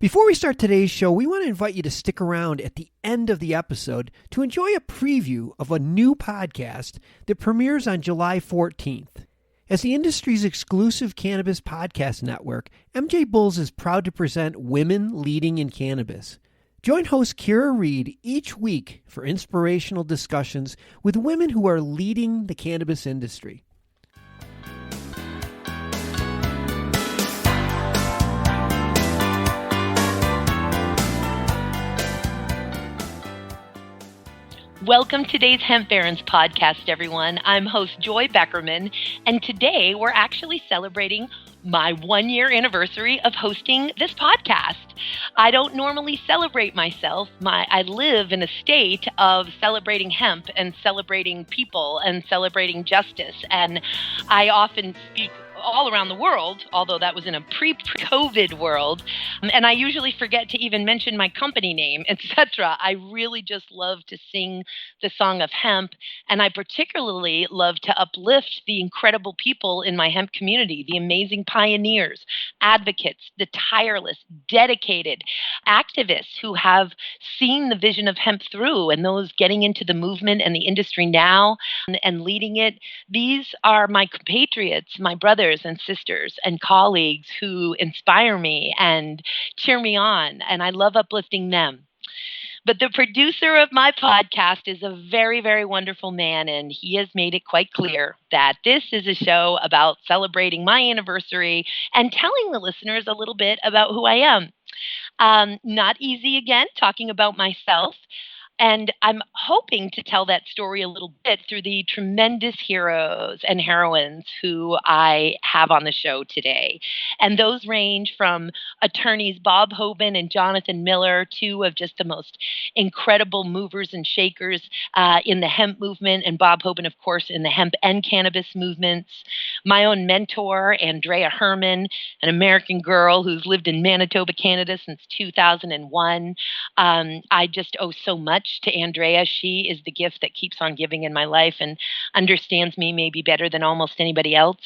Before we start today's show, we want to invite you to stick around at the end of the episode to enjoy a preview of a new podcast that premieres on July 14th. As the industry's exclusive cannabis podcast network, MJBulls is proud to present Women Leading in Cannabis. Join host Kira Reed each week for inspirational discussions with women who are leading the cannabis industry. Welcome to today's Hemp Barons podcast, everyone. I'm host Joy Beckerman, and today we're actually celebrating my 1-year anniversary of hosting this podcast. I don't normally celebrate myself. I live in a state of celebrating hemp and celebrating people and celebrating justice, and I often speak all around the world, although that was in a pre-COVID world, and I usually forget to even mention my company name, etc. I really just love to sing the song of hemp, and I particularly love to uplift the incredible people in my hemp community, the amazing pioneers, advocates, the tireless, dedicated activists who have seen the vision of hemp through, and those getting into the movement and the industry now and leading it. These are my compatriots, my brothers and sisters and colleagues who inspire me and cheer me on, and I love uplifting them. But the producer of my podcast is a very, very wonderful man, and he has made it quite clear that this is a show about celebrating my anniversary and telling the listeners a little bit about who I am. Not easy, again, talking about myself. And I'm hoping to tell that story a little bit through the tremendous heroes and heroines who I have on the show today. And those range from attorneys Bob Hoban and Jonathan Miller, two of just the most incredible movers and shakers in the hemp movement, and Bob Hoban, of course, in the hemp and cannabis movements. My own mentor, Anndrea Hermann, an American girl who's lived in Manitoba, Canada since 2001. I just owe so much to Anndrea. She is the gift that keeps on giving in my life and understands me maybe better than almost anybody else.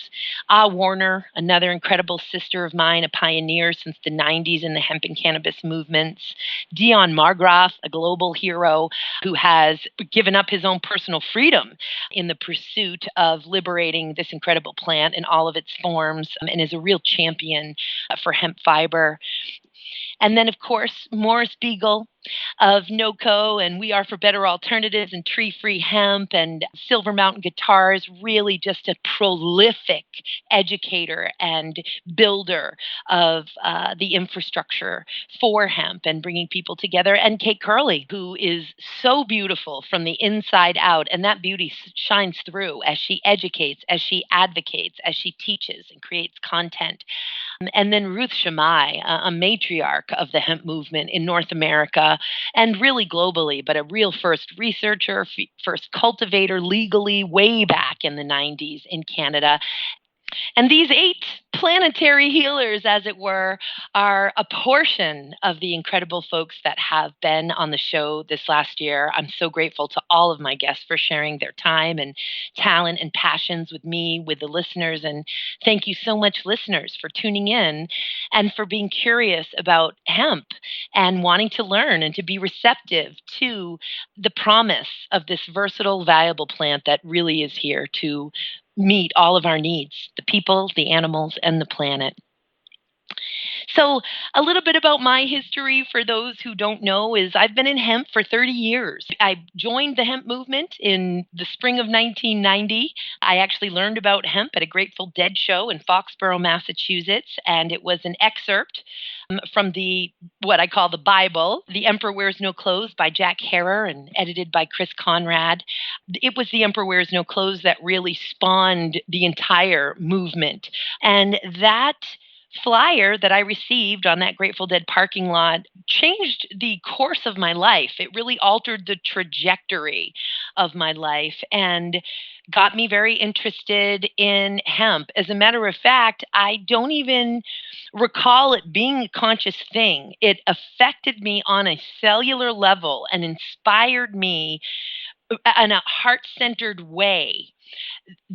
Warner, another incredible sister of mine, a pioneer since the 90s in the hemp and cannabis movements. Dion Markgraaff, a global hero who has given up his own personal freedom in the pursuit of liberating this incredible plant in all of its forms, and is a real champion for hemp fiber. And then, of course, Morris Beagle of NOCO and We Are for Better Alternatives and Tree Free Hemp and Silver Mountain Guitars, really just a prolific educator and builder of the infrastructure for hemp and bringing people together. And Cait Curley, who is so beautiful from the inside out, and that beauty shines through as she educates, as she advocates, as she teaches and creates content. And then Ruth Shamai, a matriarch of the hemp movement in North America and really globally, but a real first researcher, first cultivator legally way back in the 90s in Canada. And these 8 planetary healers, as it were, are a portion of the incredible folks that have been on the show this last year. I'm so grateful to all of my guests for sharing their time and talent and passions with me, with the listeners. And thank you so much, listeners, for tuning in and for being curious about hemp and wanting to learn and to be receptive to the promise of this versatile, valuable plant that really is here to meet all of our needs, the people, the animals, and the planet. So a little bit about my history for those who don't know is I've been in hemp for 30 years. I joined the hemp movement in the spring of 1990. I actually learned about hemp at a Grateful Dead show in Foxborough, Massachusetts, and it was an excerpt from what I call the Bible, The Emperor Wears No Clothes by Jack Herer and edited by Chris Conrad. It was The Emperor Wears No Clothes that really spawned the entire movement. And that flyer that I received on that Grateful Dead parking lot changed the course of my life. It really altered the trajectory of my life and got me very interested in hemp. As a matter of fact, I don't even recall it being a conscious thing. It affected me on a cellular level and inspired me in a heart-centered way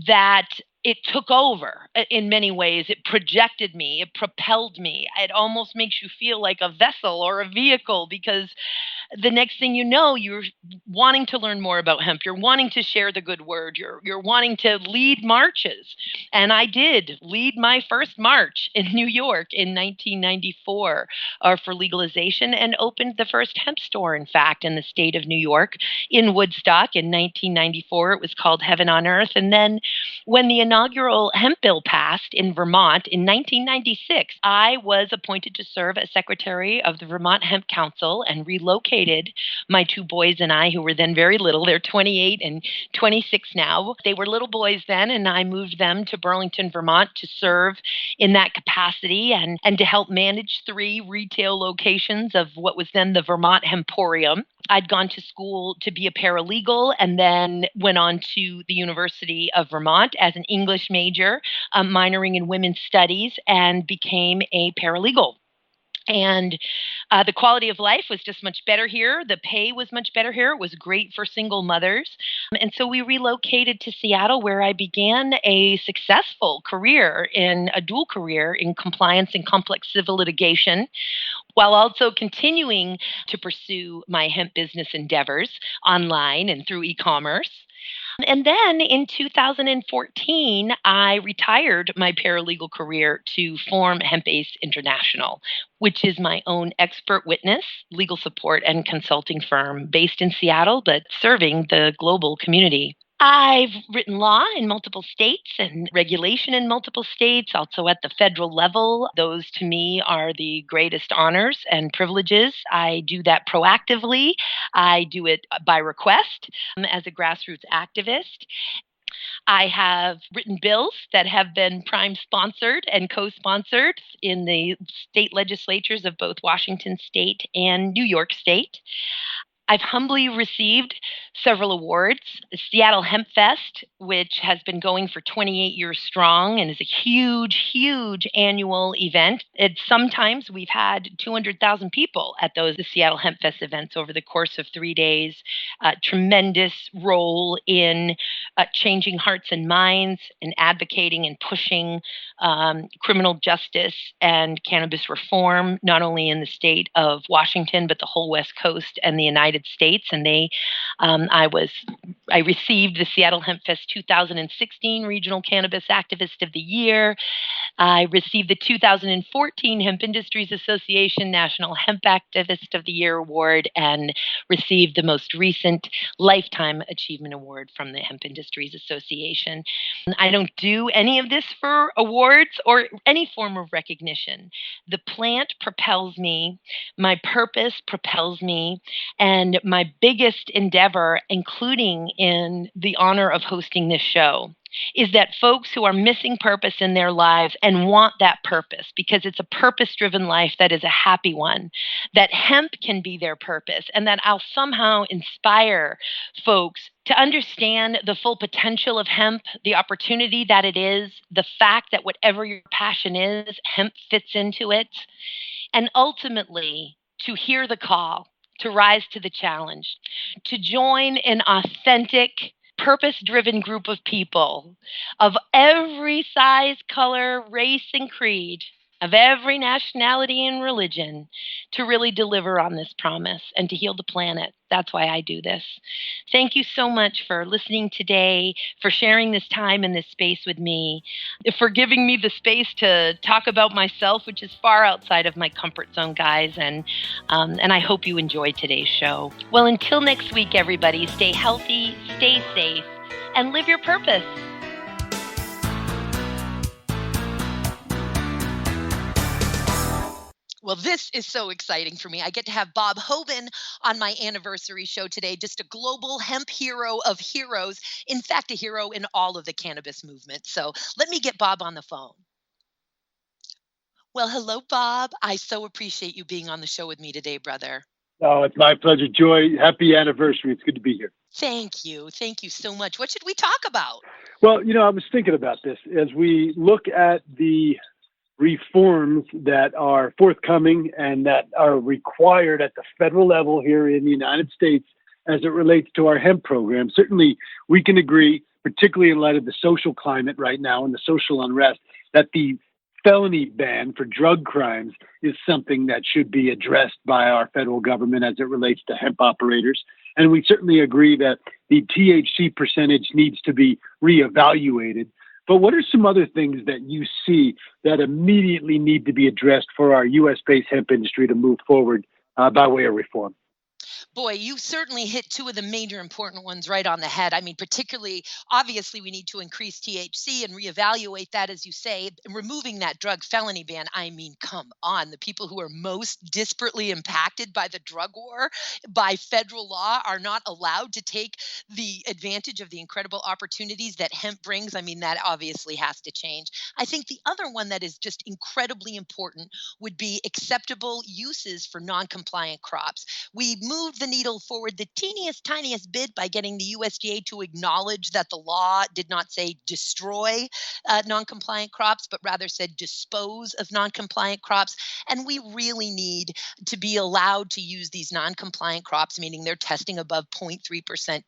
that it took over in many ways. It projected me, it propelled me. It almost makes you feel like a vessel or a vehicle, because the next thing you know, you're wanting to learn more about hemp. You're wanting to share the good word. You're wanting to lead marches. And I did lead my first march in New York in 1994 for legalization, and opened the first hemp store, in fact, in the state of New York in Woodstock in 1994. It was called Heaven on Earth. And then when the inaugural hemp bill passed in Vermont in 1996, I was appointed to serve as secretary of the Vermont Hemp Council and relocated my two boys and I, who were then very little. They're 28 and 26 now. They were little boys then, and I moved them to Burlington, Vermont to serve in that capacity and to help manage 3 retail locations of what was then the Vermont Hemporium. I'd gone to school to be a paralegal, and then went on to the University of Vermont as an English major, minoring in women's studies, and became a paralegal. And the quality of life was just much better here. The pay was much better here. It was great for single mothers. And so we relocated to Seattle, where I began a successful career, in a dual career in compliance and complex civil litigation, while also continuing to pursue my hemp business endeavors online and through e-commerce. And then in 2014, I retired my paralegal career to form Hemp-Based International, which is my own expert witness, legal support, and consulting firm based in Seattle, but serving the global community. I've written law in multiple states and regulation in multiple states, also at the federal level. Those to me are the greatest honors and privileges. I do that proactively. I do it by request as a grassroots activist. I have written bills that have been prime sponsored and co-sponsored in the state legislatures of both Washington State and New York State. I've humbly received several awards. The Seattle Hemp Fest, which has been going for 28 years strong and is a huge, huge annual event. Sometimes we've had 200,000 people at the Seattle Hemp Fest events over the course of 3 days. Tremendous role in changing hearts and minds and advocating and pushing criminal justice and cannabis reform, not only in the state of Washington, but the whole West Coast and the United States. And I received the Seattle Hemp Fest 2016 Regional Cannabis Activist of the Year. I received the 2014 Hemp Industries Association National Hemp Activist of the Year Award, and received the most recent Lifetime Achievement Award from the Hemp Industries Association. I don't do any of this for awards or any form of recognition. The plant propels me, my purpose propels me, and my biggest endeavor, including in the honor of hosting this show, is that folks who are missing purpose in their lives and want that purpose, because it's a purpose-driven life that is a happy one, that hemp can be their purpose, and that I'll somehow inspire folks to understand the full potential of hemp, the opportunity that it is, the fact that whatever your passion is, hemp fits into it, and ultimately to hear the call, to rise to the challenge, to join an authentic, purpose-driven group of people of every size, color, race, and creed, of every nationality and religion, to really deliver on this promise and to heal the planet. That's why I do this. Thank you so much for listening today, for sharing this time and this space with me, for giving me the space to talk about myself, which is far outside of my comfort zone, guys. And I hope you enjoyed today's show. Well, until next week, everybody, stay healthy, stay safe, and live your purpose. Well, this is so exciting for me. I get to have Bob Hoban on my anniversary show today, just a global hemp hero of heroes. In fact, a hero in all of the cannabis movement. So let me get Bob on the phone. Well, hello, Bob. I so appreciate you being on the show with me today, brother. Oh, it's my pleasure, Joy. Happy anniversary. It's good to be here. Thank you. Thank you so much. What should we talk about? Well, I was thinking about this as we look at the reforms that are forthcoming and that are required at the federal level here in the United States as it relates to our hemp program. Certainly, we can agree, particularly in light of the social climate right now and the social unrest, that the felony ban for drug crimes is something that should be addressed by our federal government as it relates to hemp operators. And we certainly agree that the THC percentage needs to be reevaluated. But what are some other things that you see that immediately need to be addressed for our U.S.-based hemp industry to move forward by way of reform? Boy, you certainly hit two of the major important ones right on the head. I mean, particularly, obviously, we need to increase THC and reevaluate that, as you say, removing that drug felony ban. I mean, come on. The people who are most disparately impacted by the drug war by federal law are not allowed to take the advantage of the incredible opportunities that hemp brings. I mean, that obviously has to change. I think the other one that is just incredibly important would be acceptable uses for non-compliant crops. We moved the needle forward the teeniest, tiniest bit by getting the USDA to acknowledge that the law did not say destroy non-compliant crops, but rather said dispose of non-compliant crops. And we really need to be allowed to use these non-compliant crops, meaning they're testing above 0.3%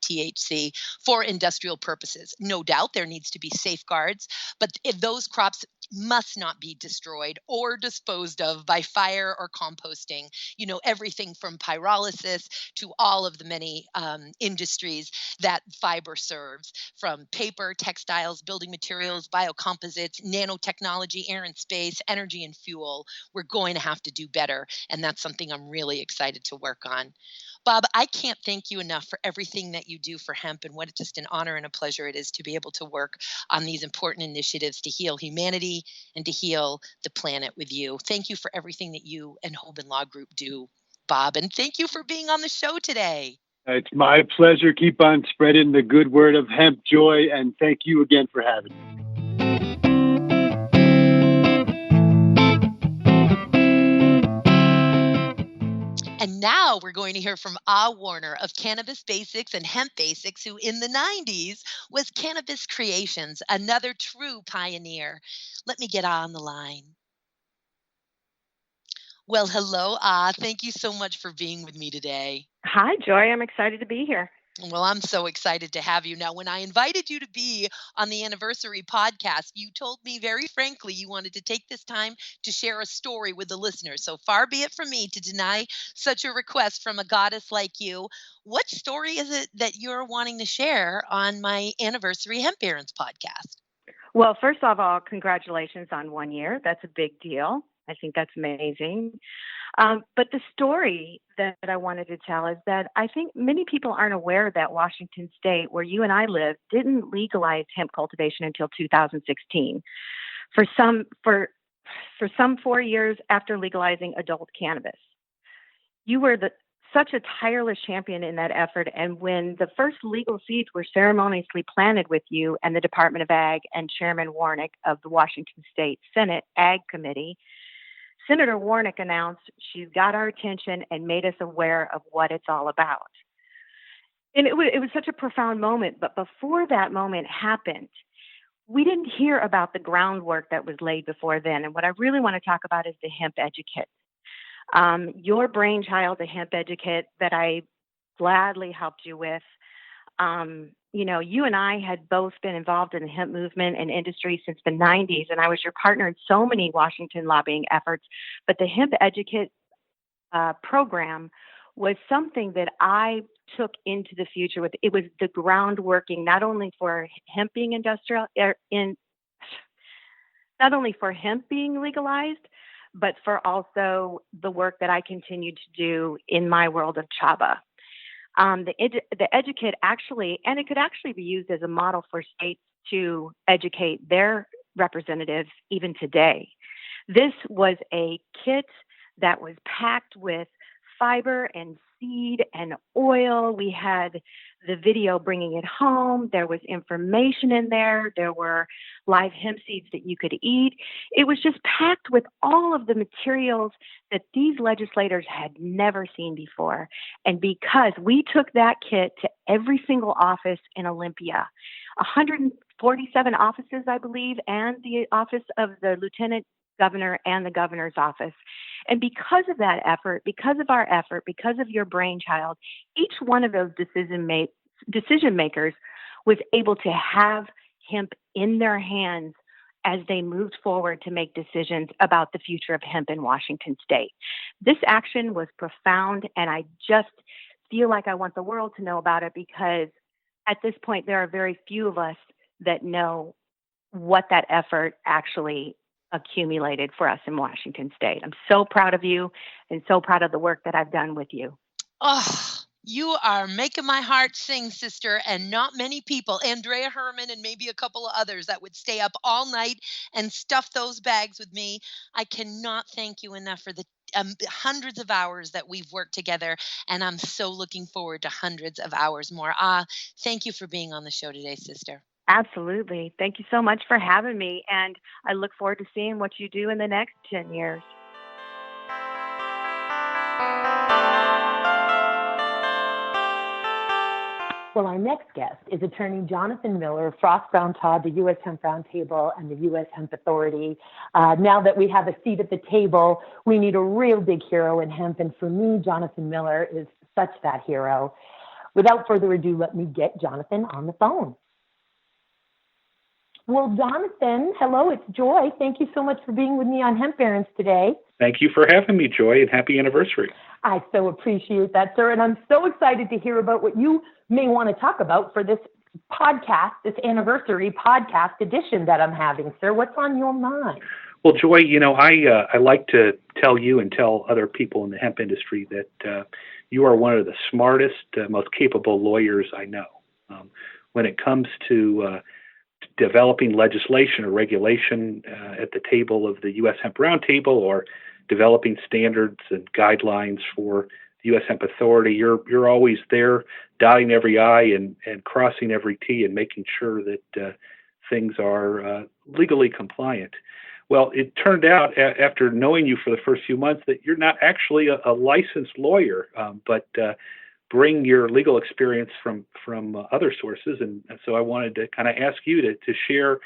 THC for industrial purposes. No doubt there needs to be safeguards, but if those crops must not be destroyed or disposed of by fire or composting. You know, everything from pyrolysis to all of the many industries that fiber serves, from paper, textiles, building materials, biocomposites, nanotechnology, air and space, energy and fuel. We're going to have to do better. And that's something I'm really excited to work on. Bob, I can't thank you enough for everything that you do for hemp, and what just an honor and a pleasure it is to be able to work on these important initiatives to heal humanity and to heal the planet with you. Thank you for everything that you and Hoban Law Group do, Bob, and thank you for being on the show today. It's my pleasure. Keep on spreading the good word of hemp, Joy, and thank you again for having me. And now we're going to hear from Warner of Cannabis Basics and Hemp Basics, who in the 90s was Cannabis Creations, another true pioneer. Let me get on the line. Well, hello, thank you so much for being with me today. Hi, Joy. I'm excited to be here. Well, I'm so excited to have you. Now, when I invited you to be on the anniversary podcast, you told me very frankly you wanted to take this time to share a story with the listeners. So far be it from me to deny such a request from a goddess like you. What story is it that you're wanting to share on my anniversary Hemp Barons podcast? Well, first of all, congratulations on 1 year. That's a big deal. I think that's amazing. But the story that I wanted to tell is that I think many people aren't aware that Washington State, where you and I live, didn't legalize hemp cultivation until 2016. For some 4 years after legalizing adult cannabis. You were such a tireless champion in that effort. And when the first legal seeds were ceremoniously planted with you and the Department of Ag and Chairman Warnick of the Washington State Senate Ag Committee, Senator Warnick announced she's got our attention and made us aware of what it's all about. And it was such a profound moment. But before that moment happened, we didn't hear about the groundwork that was laid before then. And what I really want to talk about is the hemp educate. Your brainchild, the hemp educate that I gladly helped you with. You and I had both been involved in the hemp movement and industry since the 90s, and I was your partner in so many Washington lobbying efforts. But the hemp educate program was something that I took into the future with. It was the groundworking, not only for hemp being not only for hemp being legalized, but for also the work that I continued to do in my world of Chaba. The educate actually, and it could actually be used as a model for states to educate their representatives even today. This was a kit that was packed with fiber and seed and oil. We had the video bringing it home. There was information in there. There were live hemp seeds that you could eat. It was just packed with all of the materials that these legislators had never seen before. And because we took that kit to every single office in Olympia, 147 offices, I believe, and the office of the Lieutenant governor and the governor's office. And because of that effort, because of our effort, because of your brainchild, each one of those decision makers was able to have hemp in their hands as they moved forward to make decisions about the future of hemp in Washington state. This action was profound, and I just feel like I want the world to know about it, because at this point, there are very few of us that know what that effort actually accumulated for us in Washington state. I'm so proud of you and so proud of the work that I've done with you. Oh, you are making my heart sing, sister, and not many people, Anndrea Hermann and maybe a couple of others, that would stay up all night and stuff those bags with me. I cannot thank you enough for the hundreds of hours that we've worked together, and I'm so looking forward to hundreds of hours more. Thank you for being on the show today, sister. Absolutely. Thank you so much for having me, and I look forward to seeing what you do in the next 10 years. Well, our next guest is attorney Jonathan Miller, Frost Brown Todd, the U.S. Hemp Roundtable, and the U.S. Hemp Authority. Now that we have a seat at the table, we need a real big hero in hemp, and for me, Jonathan Miller is such that hero. Without further ado, let me get Jonathan on the phone. Well, Jonathan, hello, it's Joy. Thank you so much for being with me on Hemp Barons today. Thank you for having me, Joy, and happy anniversary. I so appreciate that, sir, and I'm so excited to hear about what you may want to talk about for this podcast, this anniversary podcast edition that I'm having, sir. What's on your mind? Well, Joy, I like to tell you and tell other people in the hemp industry that you are one of the smartest, most capable lawyers I know. When it comes to developing legislation or regulation at the table of the U.S. Hemp Roundtable, or developing standards and guidelines for the U.S. Hemp Authority, you're always there, dotting every I and crossing every T, and making sure that things are legally compliant. Well, it turned out after knowing you for the first few months that you're not actually a licensed lawyer, but bring your legal experience from other sources, and so I wanted to kind of ask you to share,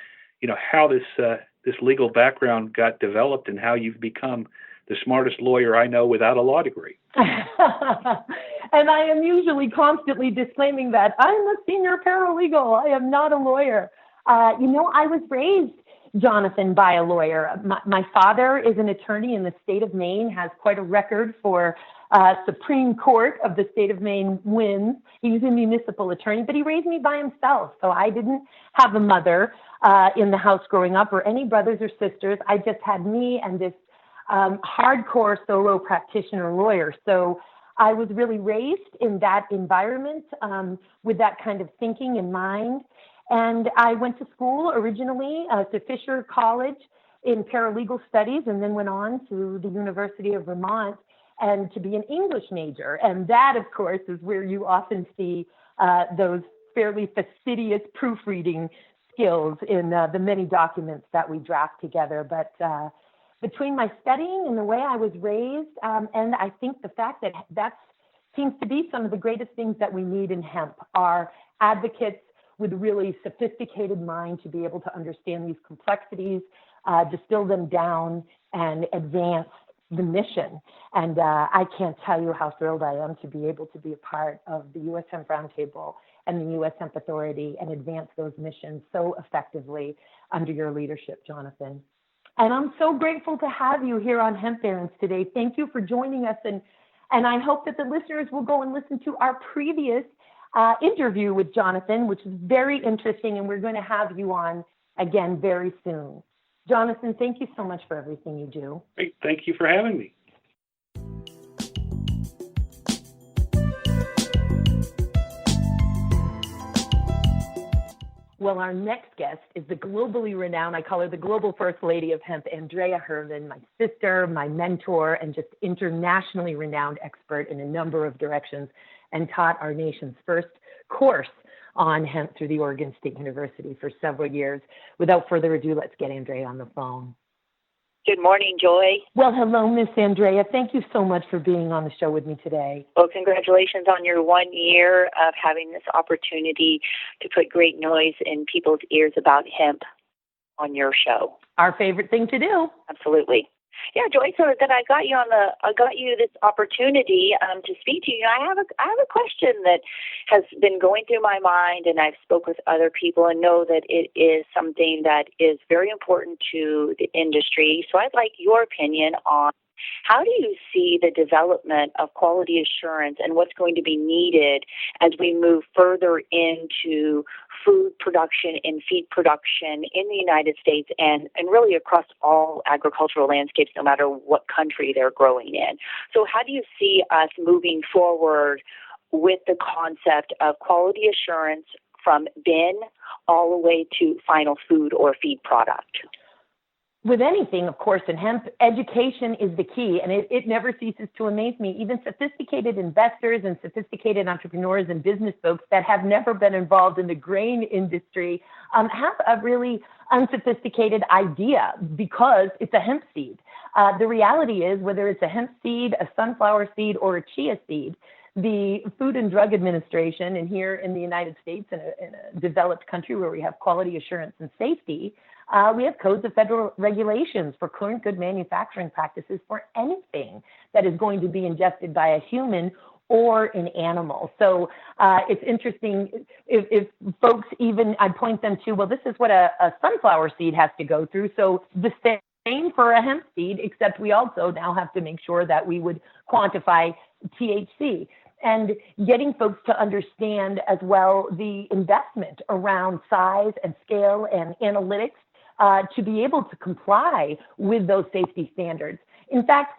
how this legal background got developed and how you've become the smartest lawyer I know without a law degree. And I am usually constantly disclaiming that I'm a senior paralegal. I am not a lawyer. I was raised, Jonathan, by a lawyer. My father is an attorney in the state of Maine, has quite a record for Supreme Court of the state of Maine wins. He was a municipal attorney, but he raised me by himself. So I didn't have a mother in the house growing up, or any brothers or sisters. I just had me and this hardcore solo practitioner lawyer. So I was really raised in that environment with that kind of thinking in mind. And I went to school originally to Fisher College in paralegal studies, and then went on to the University of Vermont and to be an English major. And that, of course, is where you often see those fairly fastidious proofreading skills in the many documents that we draft together. But between my studying and the way I was raised, and I think the fact that seems to be some of the greatest things that we need in hemp, are advocates with a really sophisticated mind to be able to understand these complexities, distill them down, and advance the mission. And I can't tell you how thrilled I am to be able to be a part of the U.S. Hemp Roundtable and the U.S. Hemp Authority and advance those missions so effectively under your leadership, Jonathan. And I'm so grateful to have you here on Hemp Barons today. Thank you for joining us. And I hope that the listeners will go and listen to our previous interview with Jonathan, which is very interesting, and we're going to have you on again very soon. Jonathan, thank you so much for everything you do. Great. Thank you for having me. Well, our next guest is the globally renowned, I call her the global first lady of hemp, Anndrea Hermann, my sister, my mentor, and just internationally renowned expert in a number of directions, and taught our nation's first course on hemp through the Oregon State University for several years. Without further ado, let's get Anndrea on the phone. Good morning, Joy. Well, hello, Miss Anndrea. Thank you so much for being on the show with me today. Well, congratulations on your 1 year of having this opportunity to put great noise in people's ears about hemp. on your show. Our favorite thing to do. Absolutely. Yeah, Joy. So that I got you this opportunity to speak to you. I have a question that has been going through my mind, and I've spoke with other people and know that it is something that is very important to the industry. So I'd like your opinion on how do you see the development of quality assurance and what's going to be needed as we move further into food production and feed production in the United States and really across all agricultural landscapes, no matter what country they're growing in? So how do you see us moving forward with the concept of quality assurance from bin all the way to final food or feed product? With anything, of course, in hemp, education is the key, and it never ceases to amaze me. Even sophisticated investors and sophisticated entrepreneurs and business folks that have never been involved in the grain industry have a really unsophisticated idea because it's a hemp seed. The reality is, whether it's a hemp seed, a sunflower seed, or a chia seed, the Food and Drug Administration, and here in the United States, in a developed country where we have quality assurance and safety, we have codes of federal regulations for current good manufacturing practices for anything that is going to be ingested by a human or an animal. So it's interesting if folks even, I point them to, well, this is what a sunflower seed has to go through. So the same for a hemp seed, except we also now have to make sure that we would quantify THC. And getting folks to understand as well the investment around size and scale and analytics to be able to comply with those safety standards. In fact,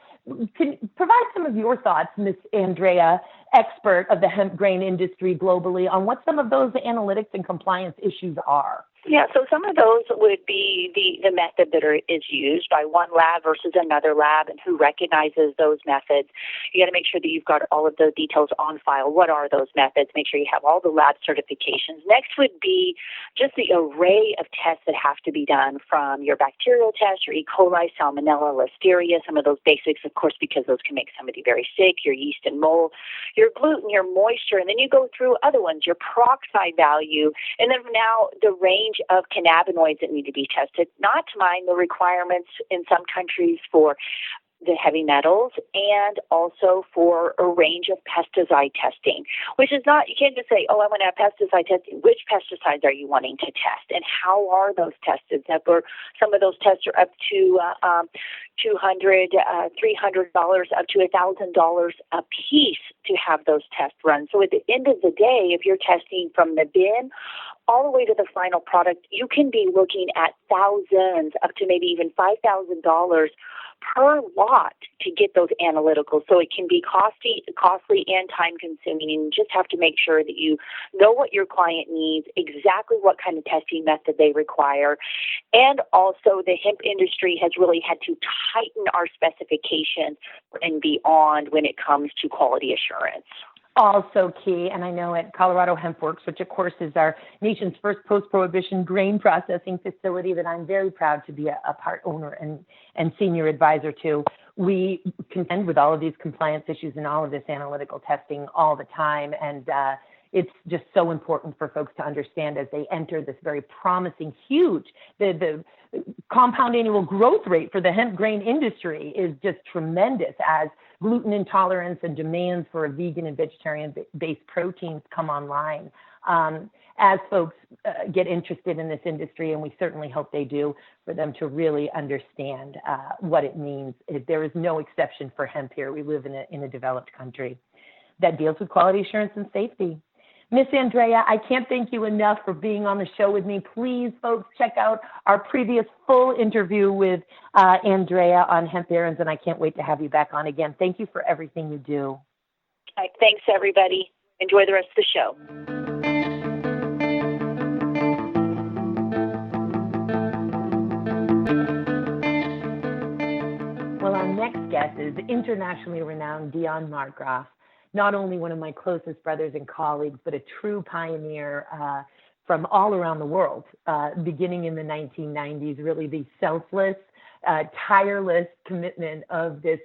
can provide some of your thoughts, Ms. Anndrea, expert of the hemp grain industry globally, on what some of those analytics and compliance issues are. Yeah, so some of those would be the method that is used by one lab versus another lab and who recognizes those methods. You got to make sure that you've got all of those details on file. What are those methods? Make sure you have all the lab certifications. Next would be just the array of tests that have to be done, from your bacterial test, your E. coli, salmonella, listeria, some of those basics, of course, because those can make somebody very sick, your yeast and mold, your gluten, your moisture, and then you go through other ones, your peroxide value, and then now the range of cannabinoids that need to be tested, not to mind the requirements in some countries for the heavy metals and also for a range of pesticide testing, which is not, you can't just say, oh, I want to have pesticide testing. Which pesticides are you wanting to test and how are those tested? Some of those tests are up to $200, $300, up to $1,000 a piece to have those tests run. So at the end of the day, if you're testing from the bin all the way to the final product, you can be looking at thousands, up to maybe even $5,000 per lot to get those analyticals. So it can be costly and time-consuming, and you just have to make sure that you know what your client needs, exactly what kind of testing method they require. And also the hemp industry has really had to tighten our specifications and beyond when it comes to quality assurance. Also key, and I know at Colorado Hemp Works, which of course is our nation's first post-prohibition grain processing facility that I'm very proud to be a part owner and senior advisor to, we contend with all of these compliance issues and all of this analytical testing all the time. And it's just so important for folks to understand as they enter this very promising, huge, the compound annual growth rate for the hemp grain industry is just tremendous as gluten intolerance and demands for a vegan and vegetarian-based proteins come online. As folks get interested in this industry, and we certainly hope they do, for them to really understand what it means. There is no exception for hemp here. We live in a developed country that deals with quality assurance and safety. Miss Anndrea, I can't thank you enough for being on the show with me. Please, folks, check out our previous full interview with Anndrea on Hemp Barons, and I can't wait to have you back on again. Thank you for everything you do. All right, thanks, everybody. Enjoy the rest of the show. Well, our next guest is internationally renowned Dion Markgraaff. Not only one of my closest brothers and colleagues, but a true pioneer from all around the world, beginning in the 1990s, really the selfless, tireless commitment of this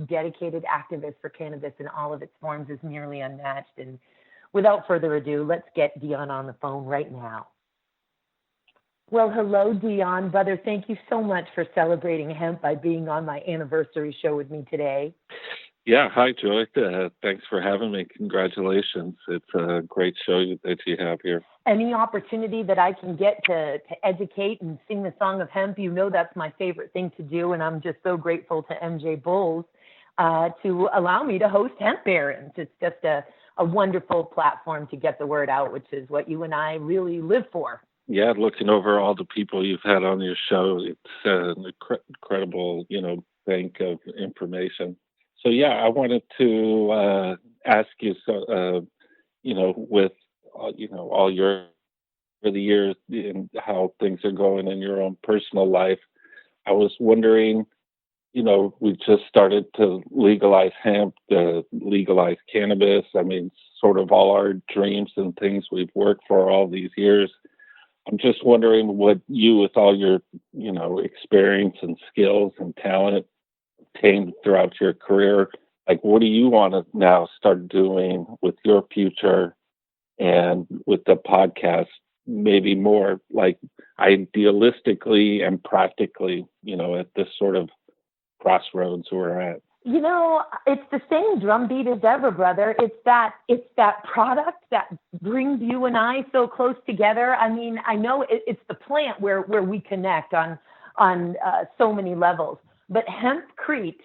dedicated activist for cannabis in all of its forms is nearly unmatched. And without further ado, let's get Dion on the phone right now. Well, hello, Dion. Brother, thank you so much for celebrating hemp by being on my anniversary show with me today. Yeah, hi, Joy. Thanks for having me. Congratulations. It's a great show that you have here. Any opportunity that I can get to educate and sing the song of hemp, you know that's my favorite thing to do, and I'm just so grateful to MJBulls to allow me to host Hemp Barons. It's just a wonderful platform to get the word out, which is what you and I really live for. Yeah, looking over all the people you've had on your show, it's an incredible, bank of information. So yeah, I wanted to ask you, with all your over the years and how things are going in your own personal life, I was wondering, we just started to legalize hemp, legalize cannabis. I mean, sort of all our dreams and things we've worked for all these years. I'm just wondering what you, with all your, experience and skills and talent obtained throughout your career, like, what do you want to now start doing with your future and with the podcast, maybe more like idealistically and practically, at this sort of crossroads we're at? It's the same drumbeat as ever, brother. It's that product that brings you and I so close together. I mean, I know it's the plant where we connect on so many levels. But hempcrete,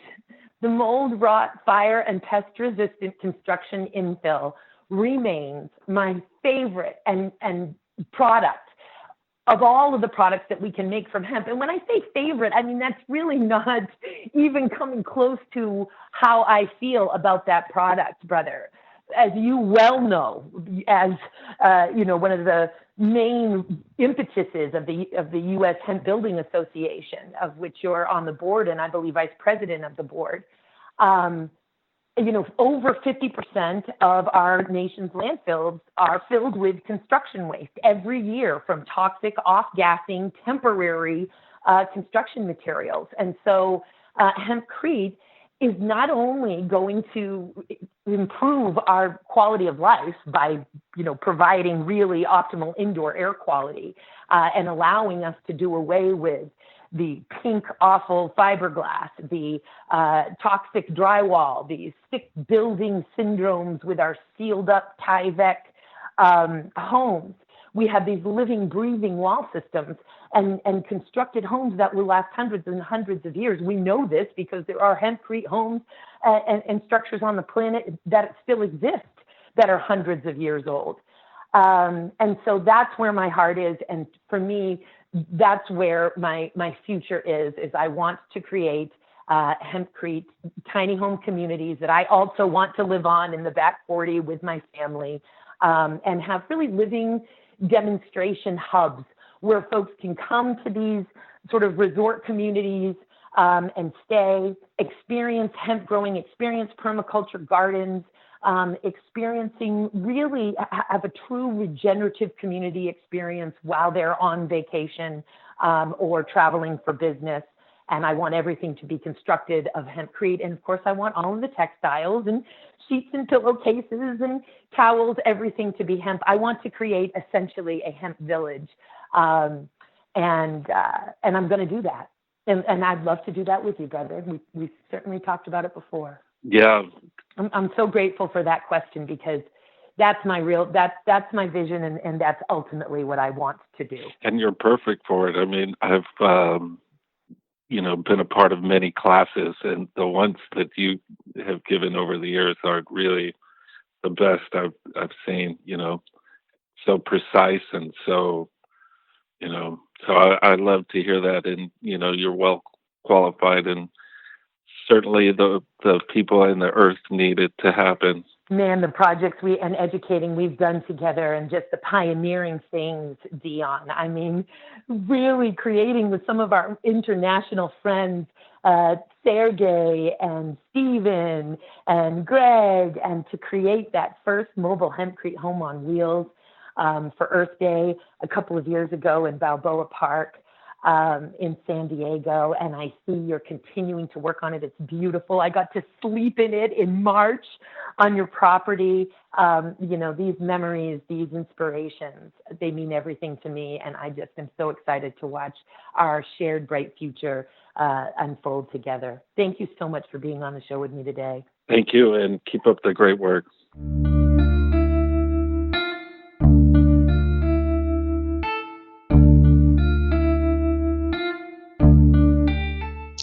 the mold, rot, fire, and pest-resistant construction infill, remains my favorite and product of all of the products that we can make from hemp. And when I say favorite, I mean, that's really not even coming close to how I feel about that product, brother. As you well know, as one of the main impetuses of the U.S. Hemp Building Association, of which you're on the board and I believe vice president of the board, over 50% of our nation's landfills are filled with construction waste every year from toxic off-gassing temporary construction materials. And so hempcrete is not only going to improve our quality of life by, providing really optimal indoor air quality and allowing us to do away with the pink, awful fiberglass, the toxic drywall, these thick building syndromes with our sealed up Tyvek homes. We have these living, breathing wall systems and constructed homes that will last hundreds and hundreds of years. We know this because there are hempcrete homes and structures on the planet that still exist that are hundreds of years old. And so that's where my heart is. And for me, that's where my future is I want to create hempcrete tiny home communities that I also want to live on in the back 40 with my family, and have really living demonstration hubs where folks can come to these sort of resort communities and stay, experience hemp growing, experience permaculture gardens, really have a true regenerative community experience while they're on vacation or traveling for business. And I want everything to be constructed of hempcrete. And of course, I want all of the textiles and sheets and pillowcases and towels, everything to be hemp. I want to create essentially a hemp village. And I'm going to do that. And I'd love to do that with you, brother. We certainly talked about it before. Yeah. I'm so grateful for that question because that's my vision and that's ultimately what I want to do. And you're perfect for it. I mean, I've, been a part of many classes, and the ones that you have given over the years are really the best I've seen, so precise and so, so I love to hear that. And, you're well qualified, and certainly the people in the earth need it to happen. Man, the projects and educating we've done together and just the pioneering things, Dion. I mean, really creating with some of our international friends, Sergey and Steven and Greg, and to create that first mobile hempcrete home on wheels for Earth Day a couple of years ago in Balboa Park. in San Diego, and I see you're continuing to work on it. It's beautiful. I got to sleep in it in March on your property. These memories, these inspirations, they mean everything to me, and I just am so excited to watch our shared bright future unfold together. Thank you so much for being on the show with me today. Thank you, and keep up the great work.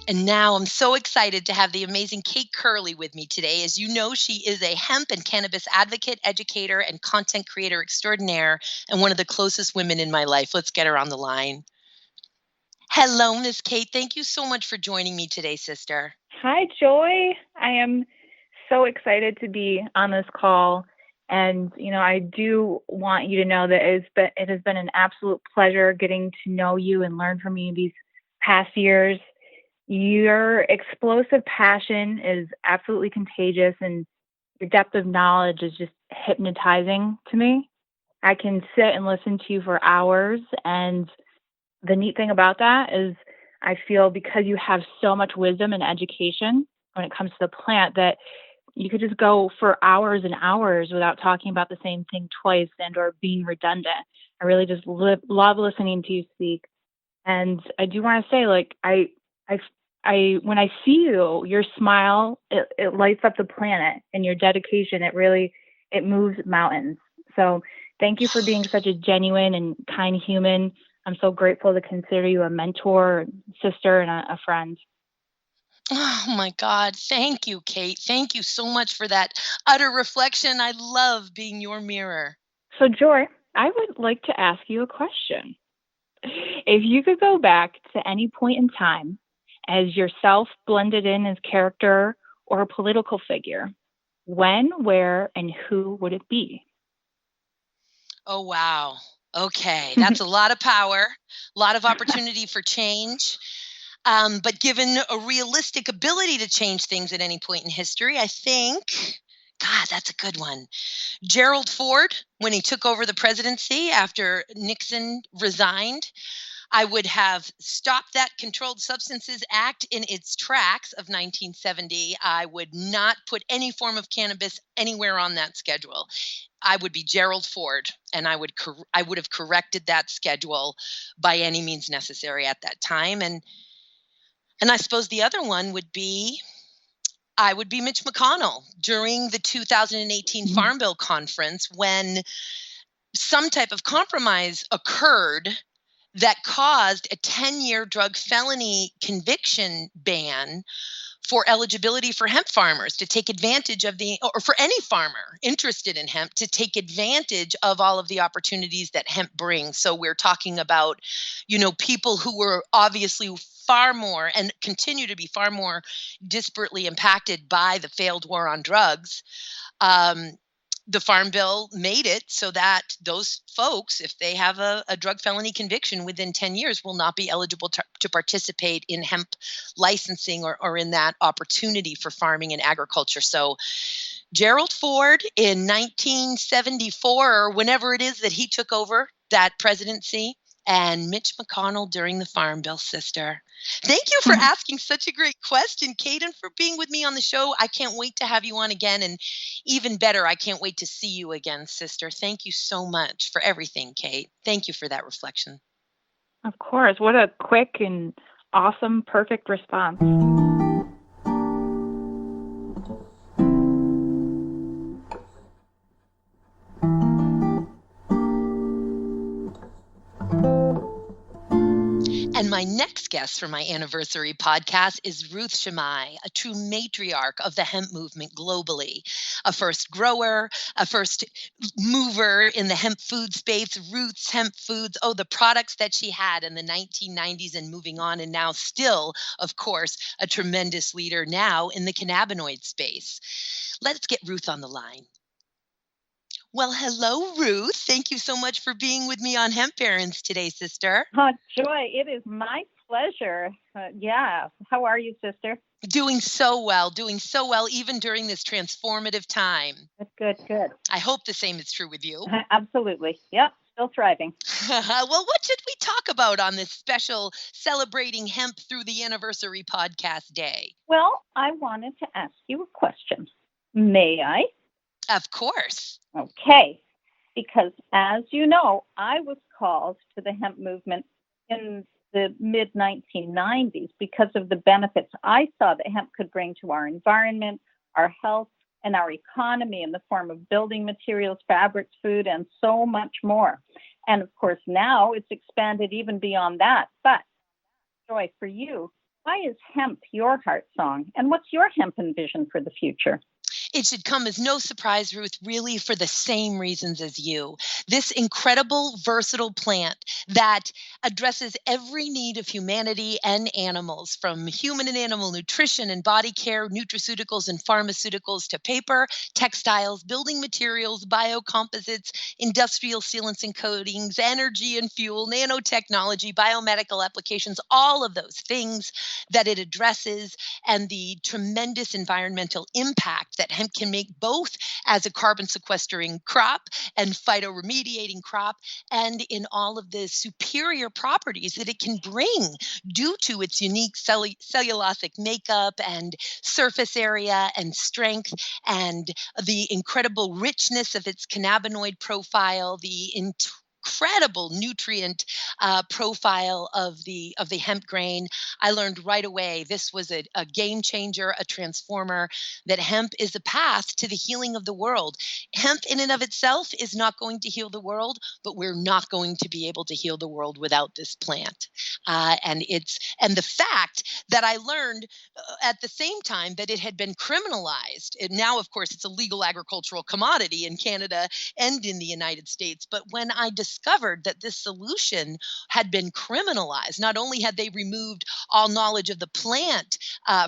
And now I'm so excited to have the amazing Cait Curley with me today. As you know, she is a hemp and cannabis advocate, educator, and content creator extraordinaire, and one of the closest women in my life. Let's get her on the line. Hello, Miss Cait. Thank you so much for joining me today, sister. Hi, Joy. I am so excited to be on this call. And, I do want you to know that it has been an absolute pleasure getting to know you and learn from you these past years. Your explosive passion is absolutely contagious, and your depth of knowledge is just hypnotizing to me. I can sit and listen to you for hours, and the neat thing about that is I feel because you have so much wisdom and education when it comes to the plant that you could just go for hours and hours without talking about the same thing twice and or being redundant. I really just love listening to you speak. And I do want to say, when I see you, your smile, it lights up the planet, and your dedication, it moves mountains. So thank you for being such a genuine and kind human. I'm so grateful to consider you a mentor, sister, and a friend. Oh my God. Thank you, Cait. Thank you so much for that utter reflection. I love being your mirror. So Joy, I would like to ask you a question. If you could go back to any point in time as yourself blended in as character or a political figure, when, where, and who would it be? Oh, wow. Okay. That's a lot of power, a lot of opportunity for change. But given a realistic ability to change things at any point in history, I think, God, that's a good one. Gerald Ford, when he took over the presidency after Nixon resigned, I would have stopped that Controlled Substances Act in its tracks of 1970. I would not put any form of cannabis anywhere on that schedule. I would be Gerald Ford, and I would have corrected that schedule by any means necessary at that time. And I suppose the other one would be, I would be Mitch McConnell during the 2018 Farm Bill conference when some type of compromise occurred that caused a 10-year drug felony conviction ban for eligibility for hemp farmers to take advantage of or for any farmer interested in hemp to take advantage of all of the opportunities that hemp brings. So we're talking about, people who were obviously far more and continue to be far more disparately impacted by the failed war on drugs. The Farm Bill made it so that those folks, if they have a drug felony conviction within 10 years, will not be eligible to participate in hemp licensing or in that opportunity for farming and agriculture. So Gerald Ford in 1974, or whenever it is that he took over that presidency, and Mitch McConnell during the Farm Bill, sister. Thank you for asking such a great question, Cait, and for being with me on the show. I can't wait to have you on again. And even better, I can't wait to see you again, sister. Thank you so much for everything, Cait. Thank you for that reflection. Of course. What a quick and awesome, perfect response. And my next guest for my anniversary podcast is Ruth Shamai, a true matriarch of the hemp movement globally, a first grower, a first mover in the hemp food space, Ruth's Hemp Foods. Oh, the products that she had in the 1990s and moving on, and now still, of course, a tremendous leader now in the cannabinoid space. Let's get Ruth on the line. Well, hello, Ruth. Thank you so much for being with me on Hemp Barons today, sister. Oh, Joy, it is my pleasure. How are you, sister? Doing so well, even during this transformative time. Good. I hope the same is true with you. Absolutely. Yep. Still thriving. Well, what should we talk about on this special Celebrating Hemp Through the Anniversary podcast day? Well, I wanted to ask you a question. May I? Of course. Okay. Because as you know, I was called to the hemp movement in the mid-1990s because of the benefits I saw that hemp could bring to our environment, our health, and our economy in the form of building materials, fabrics, food, and so much more. And of course, now it's expanded even beyond that. But Joy, for you, why is hemp your heart song? And what's your hemp vision for the future? It should come as no surprise, Ruth, really for the same reasons as you. This incredible, versatile plant that addresses every need of humanity and animals, from human and animal nutrition and body care, nutraceuticals and pharmaceuticals, to paper, textiles, building materials, biocomposites, industrial sealants and coatings, energy and fuel, nanotechnology, biomedical applications, all of those things that it addresses, and the tremendous environmental impact that hemp can make, both as a carbon sequestering crop and phytoremediating crop, and in all of the superior properties that it can bring due to its unique cellulosic makeup and surface area and strength, and the incredible richness of its cannabinoid profile, the incredible nutrient profile of the hemp grain. I learned right away this was a game changer, a transformer, that hemp is a path to the healing of the world. Hemp in and of itself is not going to heal the world, but we're not going to be able to heal the world without this plant. And the fact that I learned at the same time that it had been criminalized. And now, of course, it's a legal agricultural commodity in Canada and in the United States. But when I discovered that this solution had been criminalized, not only had they removed all knowledge of the plant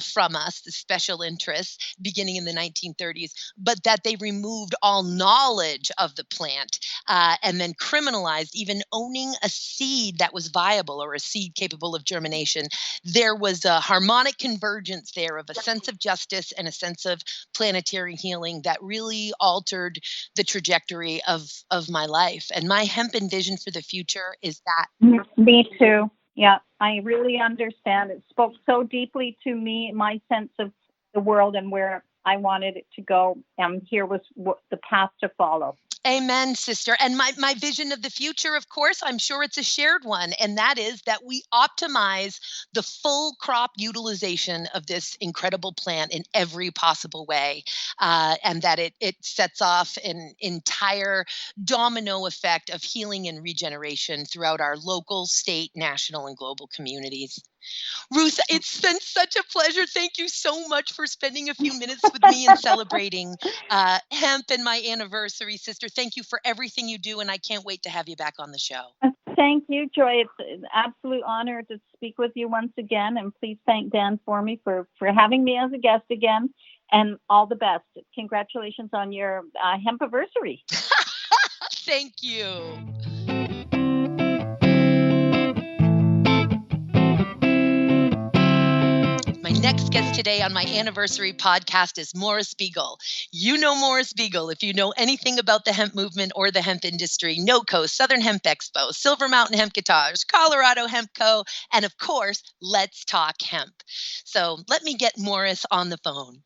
from us, the special interests, beginning in the 1930s, but that they removed all knowledge of the plant and then criminalized even owning a seed that was viable or a seed capable of germination. There was a harmonic convergence there of a sense of justice and a sense of planetary healing that really altered the trajectory of my life. And my hemp vision for the future is that. Me too. Yeah, I really understand. It spoke so deeply to me, my sense of the world and where I wanted it to go. And here was the path to follow. Amen, sister. And my vision of the future, of course, I'm sure it's a shared one. And that is that we optimize the full crop utilization of this incredible plant in every possible way. And that it sets off an entire domino effect of healing and regeneration throughout our local, state, national, and global communities. Ruth, it's been such a pleasure. Thank you so much for spending a few minutes with me and celebrating hemp and my anniversary, sister. Thank you for everything you do, and I can't wait to have you back on the show. Thank you, Joy. It's an absolute honor to speak with you once again, and please thank Dan for me for having me as a guest again, and all the best. Congratulations on your hemp-iversary. Thank you. My next guest today on my anniversary podcast is Morris Beegle. You know Morris Beegle if you know anything about the hemp movement or the hemp industry. NOCO, Southern Hemp Expo, Silver Mountain Hemp Guitars, Colorado Hemp Co., and of course, Let's Talk Hemp. So let me get Morris on the phone.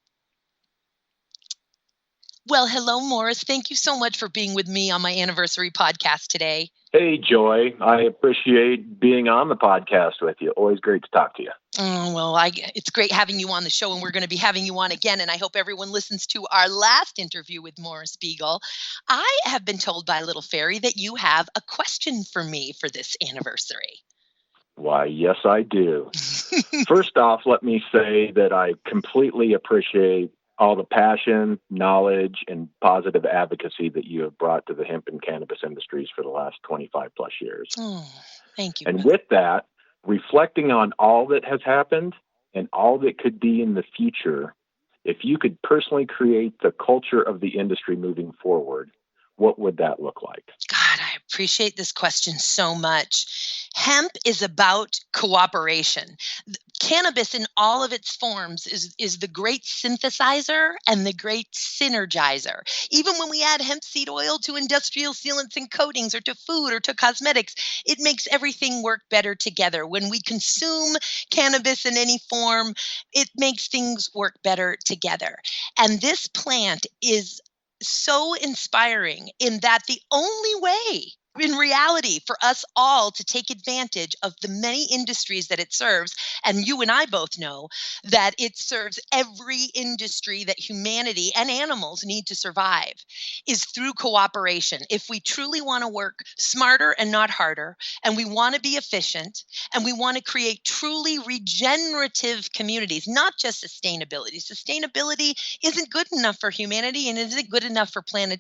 Well, hello, Morris. Thank you so much for being with me on my anniversary podcast today. Hey, Joy. I appreciate being on the podcast with you. Always great to talk to you. Well, it's great having you on the show, and we're going to be having you on again. And I hope everyone listens to our last interview with Morris Beegle. I have been told by Little Fairy that you have a question for me for this anniversary. Why, yes, I do. First off, let me say that I completely appreciate all the passion, knowledge, and positive advocacy that you have brought to the hemp and cannabis industries for the last 25 plus years. Oh, thank you. And with that, reflecting on all that has happened and all that could be in the future, if you could personally create the culture of the industry moving forward, what would that look like? God, I appreciate this question so much. Hemp is about cooperation. Cannabis in all of its forms is the great synthesizer and the great synergizer. Even when we add hemp seed oil to industrial sealants and coatings or to food or to cosmetics, it makes everything work better together. When we consume cannabis in any form, it makes things work better together. And this plant is so inspiring in that the only way in reality for us all to take advantage of the many industries that it serves, and you and I both know that it serves every industry that humanity and animals need to survive, is through cooperation. If we truly want to work smarter and not harder, and we want to be efficient, and we want to create truly regenerative communities, not just sustainability. Sustainability isn't good enough for humanity and isn't good enough for planet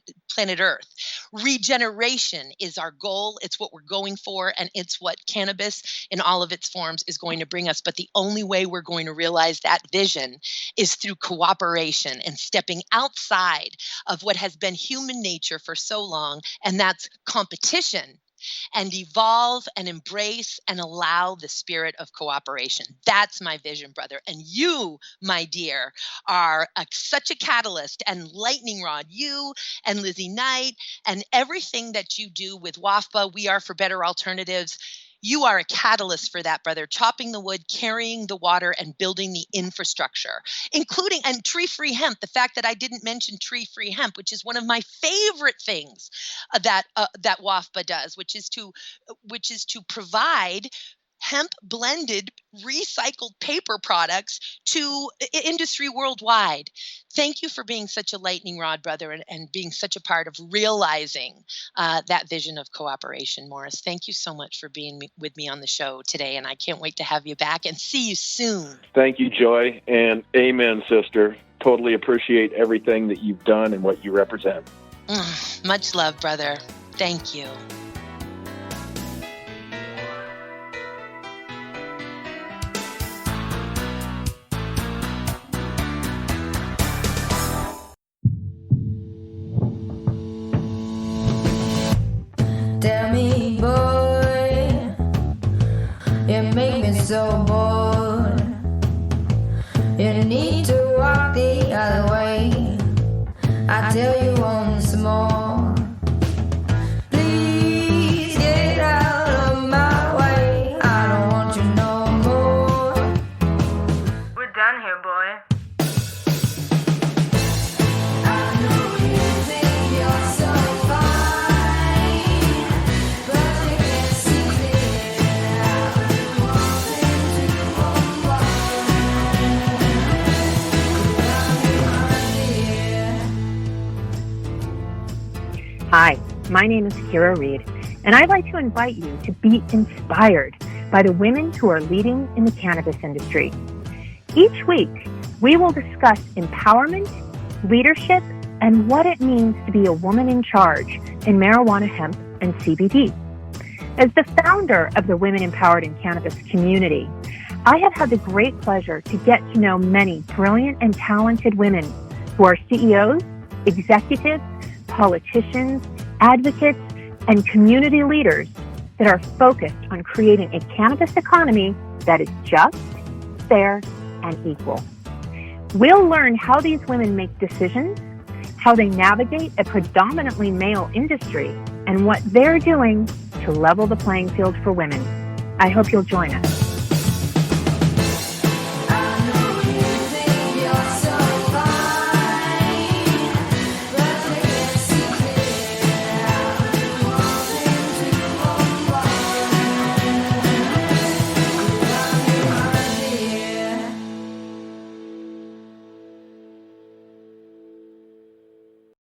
Earth. Regeneration is our goal. It's what we're going for, and it's what cannabis in all of its forms is going to bring us. But the only way we're going to realize that vision is through cooperation and stepping outside of what has been human nature for so long, and that's competition, and evolve and embrace and allow the spirit of cooperation. That's my vision, brother. And you, my dear, are such a catalyst and lightning rod. You and Lizzie Knight and everything that you do with WAFBA, We Are for Better Alternatives. You are a catalyst for that, brother, chopping the wood, carrying the water, and building the infrastructure, including, and tree-free hemp. The fact that I didn't mention tree-free hemp, which is one of my favorite things that WAFBA does, which is to provide hemp-blended recycled paper products to industry worldwide. Thank you for being such a lightning rod, brother, and being such a part of realizing that vision of cooperation, Morris. Thank you so much for being with me on the show today, and I can't wait to have you back and see you soon. Thank you, Joy, and amen, sister. Totally appreciate everything that you've done and what you represent. Much love, brother. Thank you. Tell me, boy, you make me so bored. You need to walk the other way. I tell you once more, please get out of my way. I don't want you no more. We're done here, boy. I know you think you're so fine, but you can't see it. I've been wanting to bombard. Hi, my name is Kira Reed, and I'd like to invite you to be inspired by the women who are leading in the cannabis industry. Each week, we will discuss empowerment, leadership, and what it means to be a woman in charge in marijuana, hemp, and CBD. As the founder of the Women Empowered in Cannabis community, I have had the great pleasure to get to know many brilliant and talented women who are CEOs, executives, politicians, advocates, and community leaders that are focused on creating a cannabis economy that is just, fair, and equal. We'll learn how these women make decisions, how they navigate a predominantly male industry, and what they're doing to level the playing field for women. I hope you'll join us.